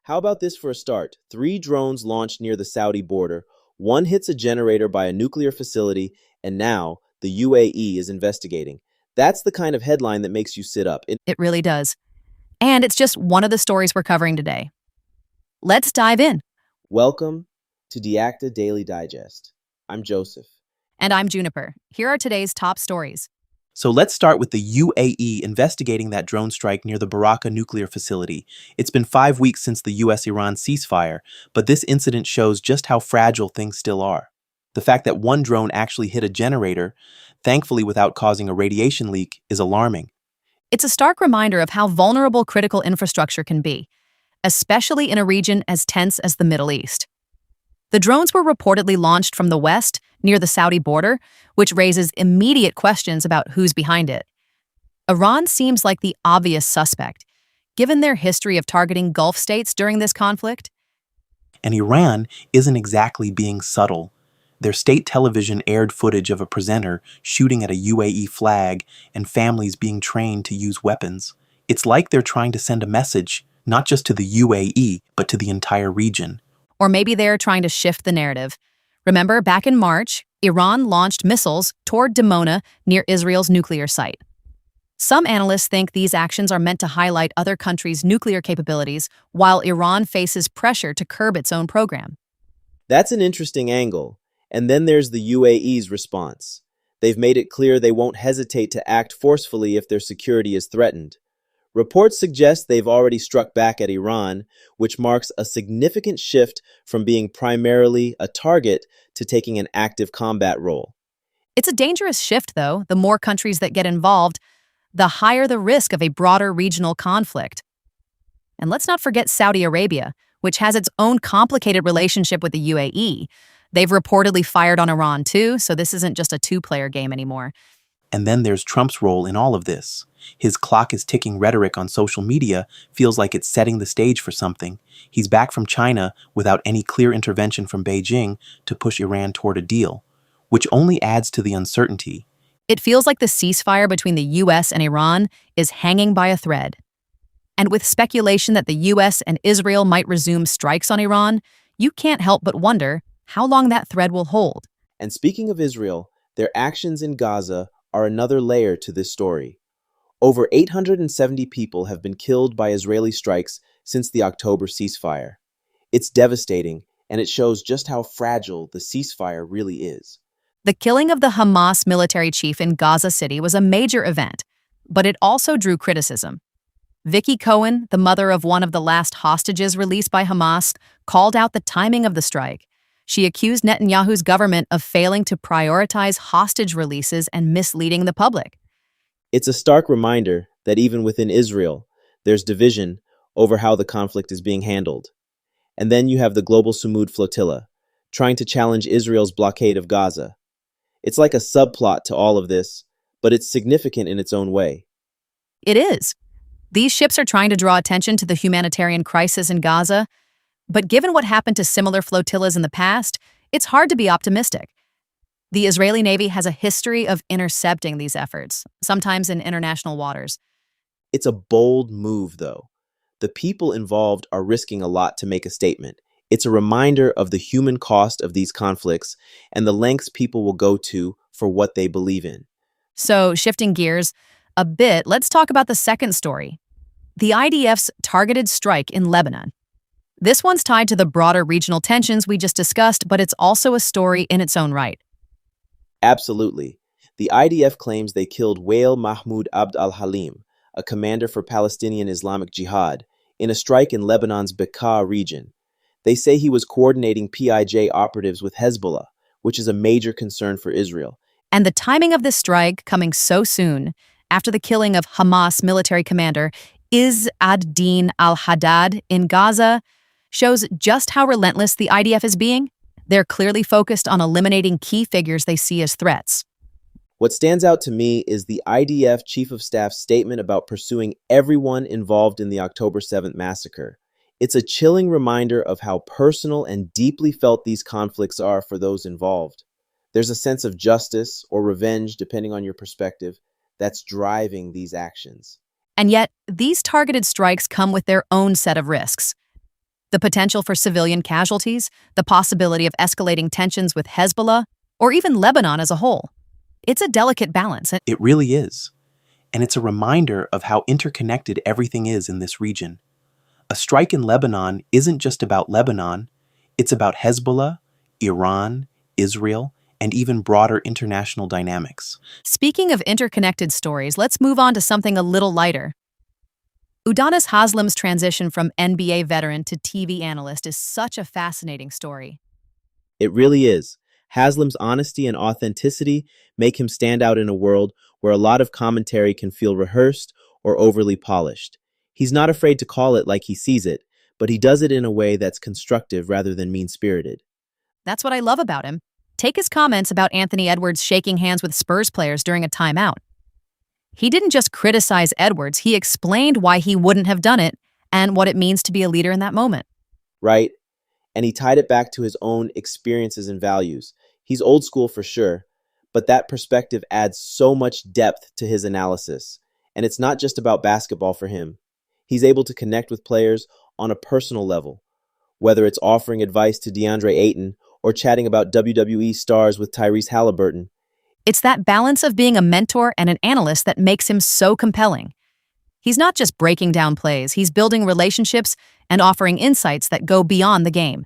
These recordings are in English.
How about this for a start? Three drones launched near the Saudi border, one hits a generator by a nuclear facility, and now the UAE is investigating. That's the kind of headline that makes you sit up. It really does. And it's just one of the stories we're covering today. Let's dive in. Welcome to DeActa Daily Digest. I'm Joseph. And I'm Juniper. Here are today's top stories. So let's start with the UAE investigating that drone strike near the Baraka nuclear facility. It's been 5 weeks since the US-Iran ceasefire, but this incident shows just how fragile things still are. The fact that one drone actually hit a generator, thankfully without causing a radiation leak, is alarming. It's a stark reminder of how vulnerable critical infrastructure can be, especially in a region as tense as the Middle East. The drones were reportedly launched from the west, near the Saudi border, which raises immediate questions about who's behind it. Iran seems like the obvious suspect, given their history of targeting Gulf states during this conflict. And Iran isn't exactly being subtle. Their state television aired footage of a presenter shooting at a UAE flag and families being trained to use weapons. It's like they're trying to send a message, not just to the UAE, but to the entire region. Or maybe they're trying to shift the narrative. Remember, back in March, Iran launched missiles toward Dimona near Israel's nuclear site. Some analysts think these actions are meant to highlight other countries' nuclear capabilities while Iran faces pressure to curb its own program. That's an interesting angle. And then there's the UAE's response. They've made it clear they won't hesitate to act forcefully if their security is threatened. Reports suggest they've already struck back at Iran, which marks a significant shift from being primarily a target to taking an active combat role. It's a dangerous shift, though. The more countries that get involved, the higher the risk of a broader regional conflict. And let's not forget Saudi Arabia, which has its own complicated relationship with the UAE. They've reportedly fired on Iran too, so this isn't just a two-player game anymore. And then there's Trump's role in all of this. His clock is ticking rhetoric on social media feels like it's setting the stage for something. He's back from China without any clear intervention from Beijing to push Iran toward a deal, which only adds to the uncertainty. It feels like the ceasefire between the US and Iran is hanging by a thread. And with speculation that the US and Israel might resume strikes on Iran, you can't help but wonder how long that thread will hold. And speaking of Israel, their actions in Gaza are another layer to this story. Over 870 people have been killed by Israeli strikes since the October ceasefire. It's devastating, and it shows just how fragile the ceasefire really is. The killing of the Hamas military chief in Gaza City was a major event, but it also drew criticism. Vicky Cohen, the mother of one of the last hostages released by Hamas, called out the timing of the strike. She accused Netanyahu's government of failing to prioritize hostage releases and misleading the public. It's a stark reminder that even within Israel, there's division over how the conflict is being handled. And then you have the global Sumud flotilla, trying to challenge Israel's blockade of Gaza. It's like a subplot to all of this, but it's significant in its own way. It is. These ships are trying to draw attention to the humanitarian crisis in Gaza, but given what happened to similar flotillas in the past, it's hard to be optimistic. The Israeli Navy has a history of intercepting these efforts, sometimes in international waters. It's a bold move, though. The people involved are risking a lot to make a statement. It's a reminder of the human cost of these conflicts and the lengths people will go to for what they believe in. So, shifting gears a bit, let's talk about the second story. The IDF's targeted strike in Lebanon. This one's tied to the broader regional tensions we just discussed, but it's also a story in its own right. Absolutely. The IDF claims they killed Wael Mahmoud Abd al-Halim, a commander for Palestinian Islamic Jihad, in a strike in Lebanon's Bekaa region. They say he was coordinating PIJ operatives with Hezbollah, which is a major concern for Israel. And the timing of this strike coming so soon, after the killing of Hamas military commander Izz ad-Din al-Haddad in Gaza, shows just how relentless the IDF is being. They're clearly focused on eliminating key figures they see as threats. What stands out to me is the IDF Chief of Staff's statement about pursuing everyone involved in the October 7th massacre. It's a chilling reminder of how personal and deeply felt these conflicts are for those involved. There's a sense of justice or revenge, depending on your perspective, that's driving these actions. And yet, these targeted strikes come with their own set of risks. The potential for civilian casualties, the possibility of escalating tensions with Hezbollah, or even Lebanon as a whole. It's a delicate balance. It really is. And it's a reminder of how interconnected everything is in this region. A strike in Lebanon isn't just about Lebanon, it's about Hezbollah, Iran, Israel, and even broader international dynamics. Speaking of interconnected stories, let's move on to something a little lighter. Udonis Haslem's transition from NBA veteran to TV analyst is such a fascinating story. It really is. Haslam's honesty and authenticity make him stand out in a world where a lot of commentary can feel rehearsed or overly polished. He's not afraid to call it like he sees it, but he does it in a way that's constructive rather than mean-spirited. That's what I love about him. Take his comments about Anthony Edwards shaking hands with Spurs players during a timeout. He didn't just criticize Edwards, he explained why he wouldn't have done it and what it means to be a leader in that moment. Right? And he tied it back to his own experiences and values. He's old school for sure, but that perspective adds so much depth to his analysis. And it's not just about basketball for him. He's able to connect with players on a personal level, whether it's offering advice to DeAndre Ayton or chatting about WWE stars with Tyrese Halliburton. It's that balance of being a mentor and an analyst that makes him so compelling. He's not just breaking down plays, he's building relationships and offering insights that go beyond the game.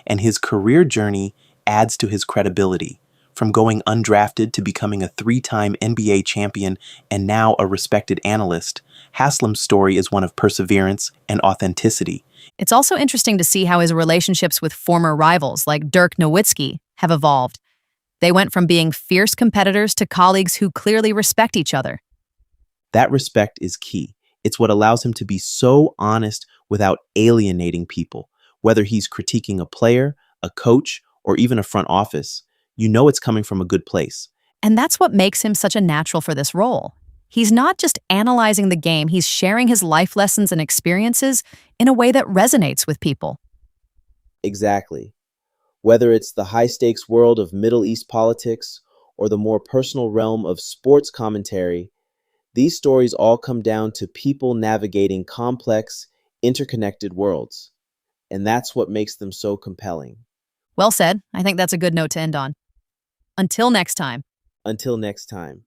And his career journey adds to his credibility, from going undrafted to becoming a 3-time NBA champion and now a respected analyst. Haslem's story is one of perseverance and authenticity. It's also interesting to see how his relationships with former rivals like Dirk Nowitzki have evolved. They went from being fierce competitors to colleagues who clearly respect each other. That respect is key. It's what allows him to be so honest without alienating people. Whether he's critiquing a player, a coach, or even a front office, you know it's coming from a good place. And that's what makes him such a natural for this role. He's not just analyzing the game, he's sharing his life lessons and experiences in a way that resonates with people. Exactly. Whether it's the high-stakes world of Middle East politics or the more personal realm of sports commentary, these stories all come down to people navigating complex, interconnected worlds. And that's what makes them so compelling. Well said. I think that's a good note to end on. Until next time. Until next time.